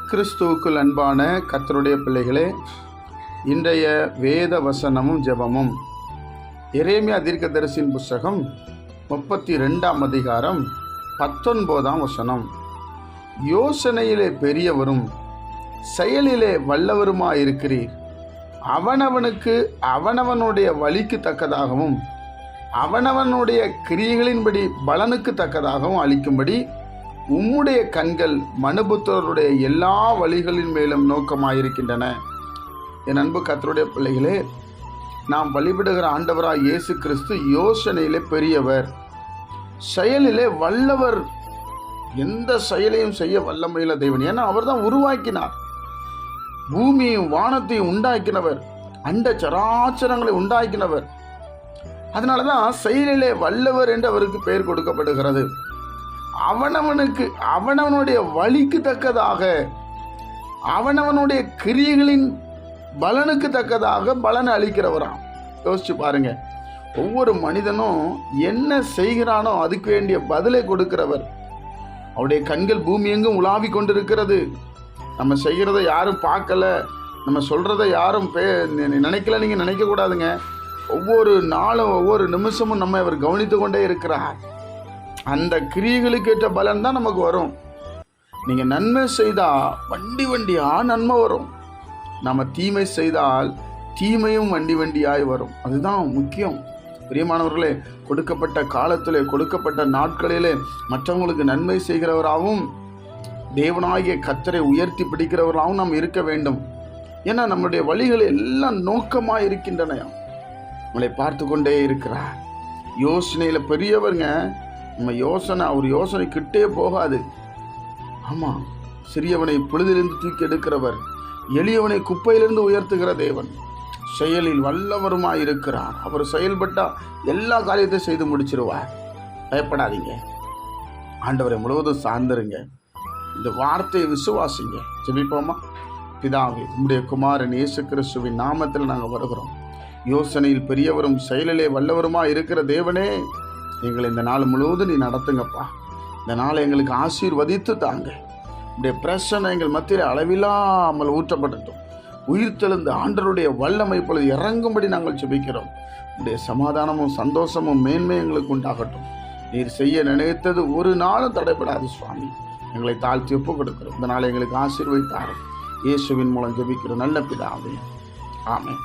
கிறிஸ்துவுக்குள் அன்பான கர்த்தருடைய பிள்ளைகளே, இன்றைய வேத வசனமும் ஜெபமும் எரேமியா தீர்க்கதரிசியின் புஸ்தகம் 32ஆம் அதிகாரம் 19ஆம் வசனம். யோசனையிலே பெரியவரும் செயலிலே வல்லவருமாயிருக்கிறீர். அவனவனுக்கு அவனவனுடைய வழிக்கு தக்கதாகவும் அவனவனுடைய கிரியைகளின்படி பலனுக்கு தக்கதாகவும் அளிக்கும்படி உம்முடைய கண்கள் மனுபுத்திரருடைய எல்லா வழிகளின் மேலும் நோக்கமாயிருக்கின்றன. என் அன்பு கர்த்தருடைய பிள்ளைகளே, நாம் வழிபடுகிற ஆண்டவராய் இயேசு கிறிஸ்து யோசனையிலே பெரியவர், செயலிலே வல்லவர். எந்த செயலையும் செய்ய வல்லமையுள்ள தேவன். ஏன்னா அவர் தான் உருவாக்கினார். பூமியும் வானத்தையும் உண்டாக்கினவர், அண்ட சராச்சரங்களை உண்டாக்கினவர். அதனாலதான் செயலிலே வல்லவர் என்று அவருக்கு பெயர் கொடுக்கப்படுகிறது. அவனவனுக்கு அவனவனுடைய வழிக்கு தக்கதாக அவனவனுடைய கிரியைகளின் பலனுக்கு தக்கதாக பலனை அளிக்கிறவராம். யோசிச்சு பாருங்க, ஒவ்வொரு மனிதனும் என்ன செய்கிறானோ அதுக்கு வேண்டிய பதிலை கொடுக்கிறவர். அவருடைய கண்கள் பூமி எங்கும் உலாவி கொண்டிருக்கிறது. நம்ம செய்கிறத யாரும் பார்க்கல, நம்ம சொல்றதை யாரும் நினைக்கல. நீங்க நினைக்க கூடாதுங்க. ஒவ்வொரு நாளும் ஒவ்வொரு நிமிஷமும் நம்ம அவர் கவனித்து கொண்டே இருக்கிறார். அந்த கிரியைகளுக்கு ஏற்ற பலன் தான் நமக்கு வரும். நீங்க நன்மை செய்தா வண்டியா நன்மை வரும். நம்ம தீமை செய்தால் தீமையும் வண்டியாய் வரும். அதுதான் முக்கியம். பிரியமானவர்களே, கொடுக்கப்பட்ட காலத்திலே கொடுக்கப்பட்ட நாட்களிலே மற்றவங்களுக்கு நன்மை செய்கிறவராகவும் தேவனாகிய கர்த்தரை உயர்த்தி பிடிக்கிறவராகவும் நாம் இருக்க வேண்டும். ஏன்னா நம்முடைய வழிகள் எல்லாம் நோக்கமாக இருக்கின்றன. நம்மளை பார்த்து கொண்டே இருக்கிறார். யோசனையில பெரியவருங்க. நம்ம யோசனை அவர் யோசனை கிட்டே போகாது. ஆமா, சிறியவனை பொழுதிலிருந்து தூக்கி எடுக்கிறவர், எளியவனை குப்பையிலிருந்து உயர்த்துகிற தேவன், செயலில் வல்லவருமாய் இருக்கிறார். அவர் செயல்பட்டா எல்லா காரியத்தையும் செய்து முடிச்சிருவார். பயப்படாதீங்க. ஆண்டவரை முழுவதும் சார்ந்துருங்க. இந்த வார்த்தையை விசுவாசிங்க. ஜெபிப்போமா? பிதாவே, உம்முடைய குமாரன் இயேசு கிறிஸ்துவின் நாமத்தில் நாங்கள் வருகிறோம். யோசனையில் பெரியவரும் செயலிலே வல்லவருமா இருக்கிற தேவனே, எங்களை இந்த நாள் முழுவதும் நீ நடத்துங்கப்பா. இந்த நாளை எங்களுக்கு ஆசீர்வதித்து தாங்க. உடைய பிரசனை எங்கள் மத்தியில் அளவில்லாமல் ஊற்றப்படட்டும். உயிர்த்தெழுந்த ஆண்டவருடைய வல்லமை இப்பொழுது இறங்கும்படி நாங்கள் ஜெபிக்கிறோம். உடைய சமாதானமும் சந்தோஷமும் மேன்மை எங்களுக்கு உண்டாகட்டும். நீர் செய்ய நினைத்தது ஒரு நாளும் தடைபடாது சுவாமி. எங்களை தாழ்த்தி ஒப்பு கொடுக்கிறோம். இந்த நாளை எங்களுக்கு ஆசீர்வதித்தார். இயேசுவின் மூலம் ஜெபிக்கிறோம் நல்ல பிதாவே. ஆமென்.